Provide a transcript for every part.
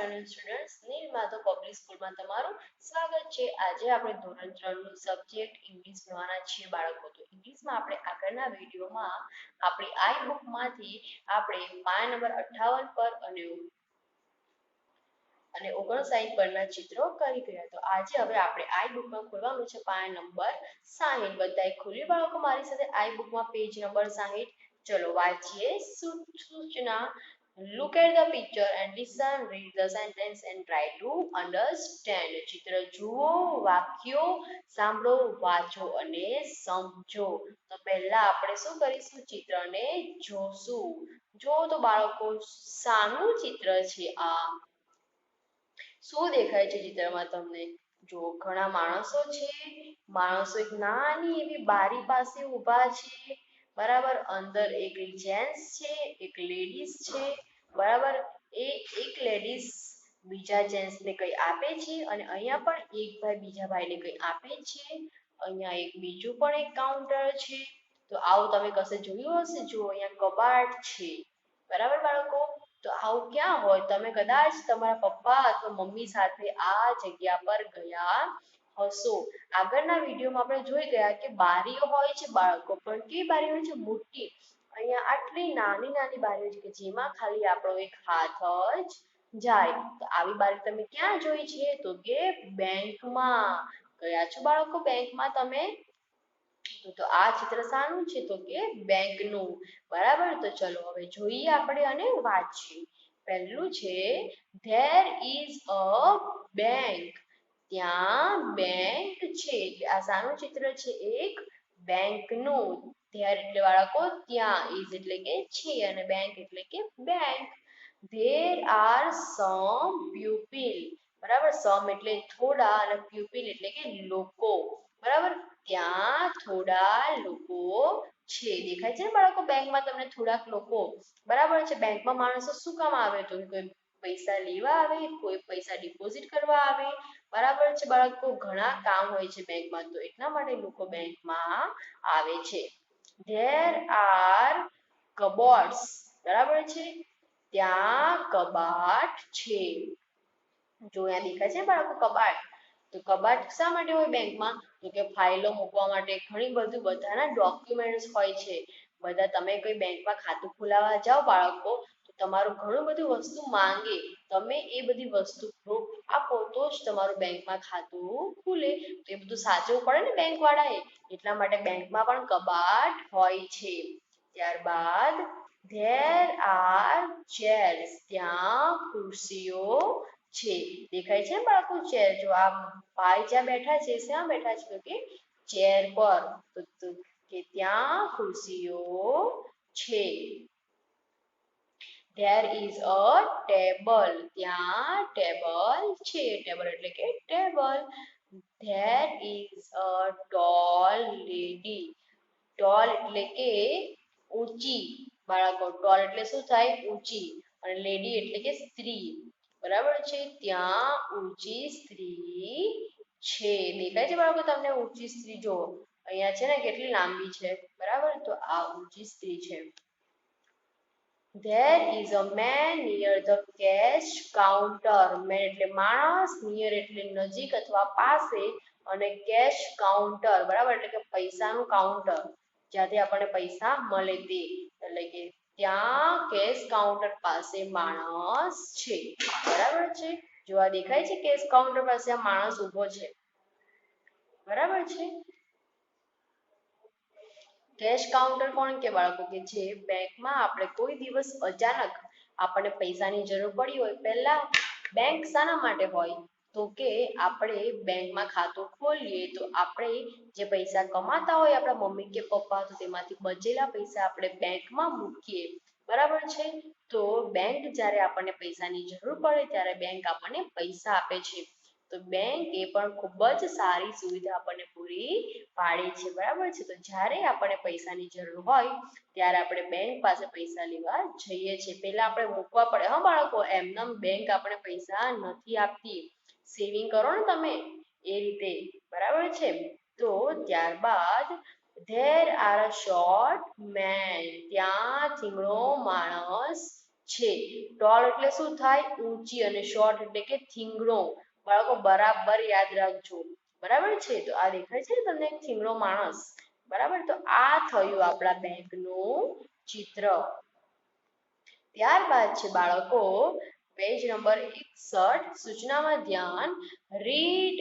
afternoon students. નીલમાધવ public સ્કૂલમાં તમારું સ્વાગત છે. આજે આપણે ધોરણ 3 નું સબ્જેક્ટ ઇંગ્લિશ ભણવાના છીએ બાળકો. તો ઇંગ્લિશમાં આપણે આગળના વિડિયોમાં આપણી આઈ બુકમાંથી આપણે પાના નંબર 58 પર અને 59 પરના ચિત્રો કરી ગયા. તો આજે હવે આપણે આઈ બુકમાં ખોલવાનું છે પાના નંબર 60. બધાએ ખોલ્યું બાળકો મારી સાથે આઈ બુકમાં પેજ નંબર 60. ચલો વાંચીએ સૂચના. Look at the picture and listen, read the sentence and try to understand. ચિત્ર જુઓ, વાક્યો સાંભળો, વાંચો અને સમજો. તો પહેલા આપણે શું કરીશું? ચિત્રને જોશું. જો તો બાળકો શાનું ચિત્ર છે આ? શું દેખાય છે ચિત્રમાં તમને? જો ઘણા માણસો છે. માણસો એક નાની એવી બારી પાસે ઊભા છે. બરાબર, અંદર એક જેન્ટ્સ છે, એક લેડીઝ છે. બરાબર, એ એક લેડીઝ બીજા જેન્ટ્સને કંઈ આપે છે અને અહીંયા પણ એક ભાઈ બીજા ભાઈને કંઈ આપે છે. અહીંયા એક બીજું પણ એક કાઉન્ટર છે. તો આવું તમે કશે જોયું હશે? જો અહીંયા કબાટ છે. બરાબર બાળકો, તો આવું ક્યાં હોય? તમે કદાચ તમારા પપ્પા અથવા મમ્મી સાથે આ જગ્યા પર ગયા હશો. આગળના વિડીયોમાં આપણે જોઈ ગયા કે બારીઓ હોય છે બાળકો, પણ કેવી બારીઓ હોય છે? મોટી. અહીંયા આટલી નાની નાની બારીઓ છે કે જેમાં ખાલી આપણો એક હાથ જ જાય. તો આવી બારી તમે ક્યાં જોઈ છે? તો કે બેંકમાં. ગયા છો બાળકો બેંકમાં તમે? તો આ ચિત્ર શાનું છે? તો કે બેંકનું. બરાબર, તો ચલો હવે જોઈએ આપણે અને વાંચીએ. પહેલું છે there is a bank. ત્યાં બેંક છે. આ શાનું ચિત્ર છે? એક બેંકનું. there એટલે બાળકો ત્યાં, is એટલે કે છે અને bank એટલે કે bank. there are some people. બરાબર, some એટલે થોડા અને pupil એટલે કે લોકો. બરાબર, ત્યાં થોડા લોકો છે. દેખાય છે ને બાળકો બેંકમાં તમને થોડાક લોકો? બરાબર છે. બેંકમાં માણસો શું કામ આવે? તો કોઈ પૈસા લેવા આવે, કોઈ પૈસા ડિપોઝિટ કરવા આવે. બરાબર છે બાળકો, ઘણા કામ હોય છે બેંકમાં, તો એટલા માટે લોકો બેંકમાં આવે છે. there are cupboards. બરાબર છે, ત્યાં કબાટ છે. જો અહીંયા દેખાય છે બાળકો કબાટ. તો કબાટ શા માટે હોય બેંકમાં? તો કે ફાઇલો મૂકવા માટે. ઘણી બધું બધાના ડોક્યુમેન્ટ્સ હોય છે. બધા તમે કોઈ બેંકમાં ખાતું ખોલાવવા જાઓ બાળકો, તો તમારું ઘણું બધું વસ્તુ માંગે. તમે એ બધી વસ્તુ પ્રૂફ આપો તો જ તમારું બેંકમાં ખાતું ખુલે. તો એ બધું સાચવવું પડે ને બેંક વાળાએ. એટલા માટે બેંકમાં પણ કબાટ હોય છે. ત્યારબાદ there are chairs. ત્યાં ખુરશીઓ છે. દેખાય છે બાળકો ચેર? જો આ ભાઈ જ્યાં બેઠા છે, શા બેઠા છે? તો કે ચેર પર. તો કે ત્યાં ખુરશીઓ છે. there is a table. ત્યાં ટેબલ છે. ટેબલ એટલે કે table. there is a tall lady. tall એટલે કે ઊંચી. બાળકો tall એટલે શું થાય? ઊંચી. અને લેડી એટલે કે સ્ત્રી. બરાબર છે, ત્યાં ઊંચી સ્ત્રી છે. દેખાય છે બાળકો તમને ઊંચી સ્ત્રી? જો અહીંયા છે ને કેટલી લાંબી છે. બરાબર, તો આ ઊંચી સ્ત્રી છે. there is a man near the cash counter. man એટલે માણસ, near એટલે નજીક અથવા પાસે અને cash counter બરાબર એટલે કે પૈસાનું કાઉન્ટર, જ્યાંથી આપણને પૈસા મળે તે. એટલે કે ત્યાં કેશ કાઉન્ટર પાસે માણસ છે. બરાબર છે, જો આ દેખાય છે કેશ કાઉન્ટર પાસે આ માણસ ઊભો છે. બરાબર છે. કેશ કાઉન્ટર કોણ કે બાળકો? કે જે બેંકમાં આપણે કોઈ દિવસ અચાનક આપણને પૈસાની જરૂર પડી હોય. પહેલા બેંક શાના માટે હોય? તો કે આપણે બેંકમાં ખાતું ખોલીએ તો આપણે જે પૈસા કમાતા હોય આપણા મમ્મી કે પપ્પા, તો તેમાંથી બચેલા પૈસા આપણે બેંકમાં મૂકીએ. બરાબર છે, તો બેંક જ્યારે આપણને પૈસાની જરૂર પડે ત્યારે બેંક આપણને પૈસા આપે છે. તો બેંક એ પણ ખૂબ જ સારી સુવિધા આપણને પૂરી પાડે છે. બરાબર છે, તો જ્યારે આપણને પૈસાની જરૂર હોય ત્યારે આપણે બેંક પાસે પૈસા લેવા જઈએ છીએ. પહેલા આપણે મૂકવા પડે હા બાળકો, એમનેમ બેંક આપણે પૈસા નથી આપતી. સેવિંગ કરો ને તમે એ રીતે. બરાબર છે, તો ત્યારબાદ there are a short man. ત્યાં થીંગણો માણસ છે. ટોલ એટલે શું થાય? ઊંચી, અને શોર્ટ એટલે કે થીંગણો. બાળકો બરાબર યાદ રાખજો. બરાબર છે? તો આ દેખાય છે તમને એક થીંગણો માણસ. બરાબર, તો આ થયું આપણા બેગનું ચિત્ર. ત્યારબાદ છે બાળકો પેજ નંબર 61, સૂચનામાં ધ્યાન. Read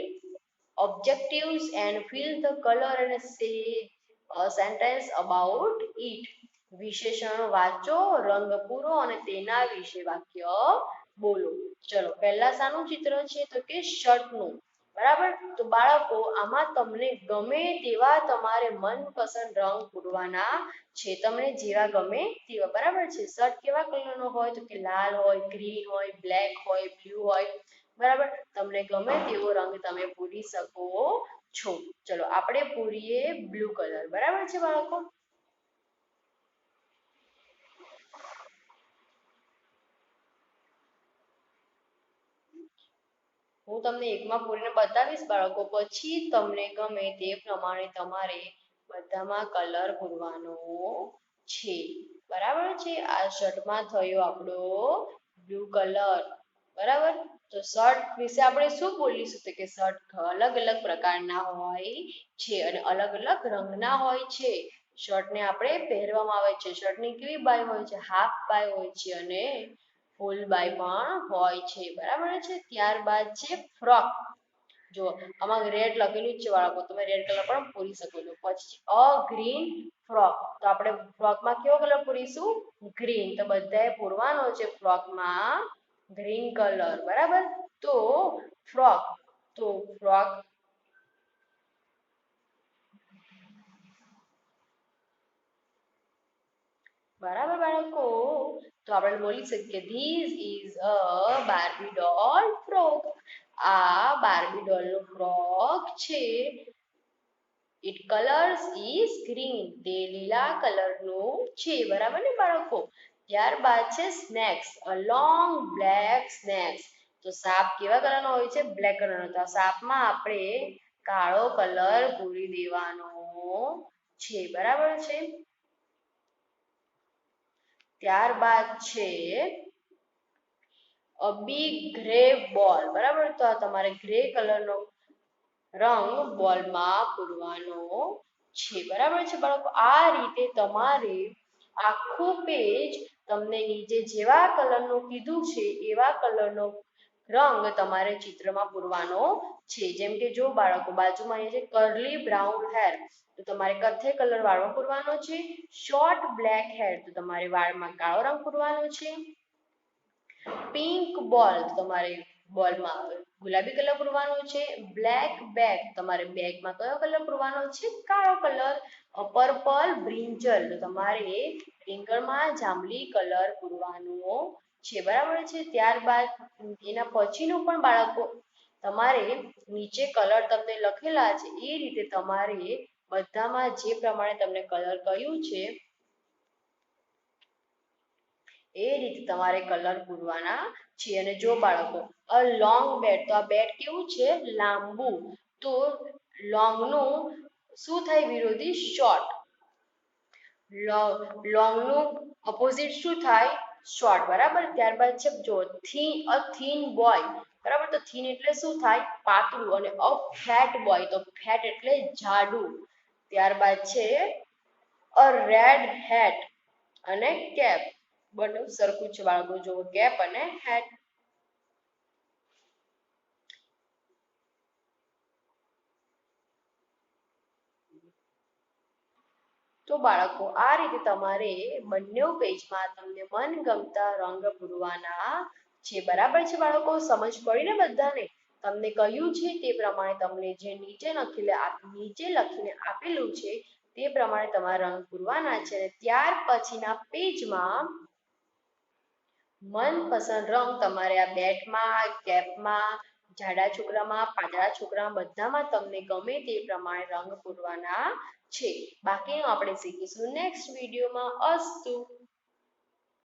objectives and fill the color and say a sentence about it. વિશેષણો વાંચો, રંગ પૂરો અને તેના વિશે વાક્ય બોલો. ચલો, પહેલા શાનું ચિત્ર છે? તો કે શર્ટનું. બરાબર, તો બાળકો આમાં તમને ગમે તેવા તમારે મનપસંદ રંગ પૂરવાના છે. તમને જેવા ગમે તેવા. બરાબર છે? શર્ટ કેવા કલરનો હોય? તો કે લાલ હોય, ગ્રીન હોય, બ્લેક હોય, બ્લુ હોય. બરાબર, તમને ગમે તેવો રંગ તમે પૂરી શકો છો. ચલો, આપણે પૂરીએ બ્લુ કલર. બરાબર છે બાળકો? હું તમને એકમાં પૂરીને બતાવીશ બાળકો, પછી તમને ગમે તે પ્રમાણે તમારે બધામાં કલર પૂરવાનો છે. બરાબર છે? આ શર્ટમાં થયો આપણો બ્લુ કલર. બરાબર, તો શર્ટ વિશે આપણે શું બોલીશું? તો કે શર્ટ અલગ અલગ પ્રકારના હોય છે અને અલગ અલગ રંગના હોય છે. શર્ટને આપણે પહેરવામાં આવે છે. શર્ટની કેવી બાય હોય છે? હાફ બાય હોય છે અને ફૂલ બાય પણ હોય છે. બરાબર છે? ત્યારબાદ છે ફ્રોક. જો આમાં રેડ લખેલું જ છે બાળકો, તમે રેડ કલર પણ પૂરી શકો છો. પછી અ ગ્રીન ફ્રોક, તો આપણે ફ્રોકમાં કેવો કલર પૂરીશું? ગ્રીન. તો બધાએ પૂરવાનો છે ફ્રોકમાં ગ્રીન કલર. બરાબર, તો ફ્રોક, તો ફ્રોક. બરાબર બાળકો, તો આપણે બોલી શકીએ this is a Barbie doll frock. આ બાર્બી ડોલ નો ફ્રોક છે. It colours is green. તે લીલા કલરનું છે. બરાબર ને બાળકો? ત્યારબાદ છે snakes. A long black snakes. તો સાપ કેવા કલરનો હોય છે? બ્લેક કલરનો. તો સાપમાં આપણે કાળો કલર પૂરી દેવાનો છે. બરાબર છે? ત્યારબાદ છે અ બિગ ગ્રે બોલ. બરાબર, તો આ તમારે ગ્રે કલરનો રંગ બોલમાં પૂરવાનો છે. બરાબર છે બાળકો? આ રીતે તમારે આખું પેજ તમને નીચે જેવા કલરનું કીધું છે એવા કલરનો રંગ તમારે ચિત્રમાં પૂરવાનો છે. જેમ કે જો બાળકો બાજુમાં અહીંયા છે કર્લી બ્રાઉન હેર, તો તમારે કથ્થઈ કલર વાળમાં પૂરવાનો છે. શોર્ટ બ્લેક હેર, તો તમારે વાળમાં કાળો રંગ પૂરવાનો છે. પિંક બોલ, તમારે બોલમાં ગુલાબી કલર પૂરવાનો છે. બ્લેક બેગ, તમારે બેગમાં કયો કલર પૂરવાનો છે? કાળો કલર. પર્પલ બ્રિંજલ, તો તમારે રીંગણમાં જાંબલી કલર પૂરવાનો છે. બરાબર છે? ત્યારબાદ એના પછીનું પણ બાળકો તમારે નીચે કલર તમને લખેલા છે એ રીતે તમારે બધામાં જે પ્રમાણે તમને કલર કહ્યું છે એ રીતે તમારે કલર પૂરવાના છે. અને જો બાળકો અ લોંગ બેટ, તો આ બેટ કેવું છે? લાંબુ. તો લોંગનું શું થાય વિરોધી? શોર્ટ. લોંગનું ઓપોઝિટ શું થાય? શોર્ટ. બરાબર, ત્યારબાદ છે જો અ થીન બોય. બરાબર, તો થીન એટલે શું થાય? પાતળું. અને અ ફેટ બોય, તો ફેટ એટલે જાડું. ત્યારબાદ છે અ રેડ હેટ અને કેપ. બંને સરખું છે બાળકો, જો કેપ અને હેટ. તો બાળકો આ રીતે તમારે બંને પેજમાં તમને મનગમતા રંગ પૂરવાના છે. બરાબર છે બાળકો? સમજ પડી ને બધાને? તમને કહ્યું છે તે પ્રમાણે તમને જે નીચે લખીને આપેલું છે તે પ્રમાણે તમારે રંગ પૂરવાના છે. અને ત્યાર પછીના પેજમાં મનપસંદ રંગ તમારે આ બેટમાં, કેપમાં, જાડા છોકરામાં, પાતળા છોકરામાં બધામાં તમને ગમે તે પ્રમાણે રંગ પૂરવાના છે. બાકીનું આપણે શીખીશું નેક્સ્ટ વિડીયોમાં. અસ્તુ.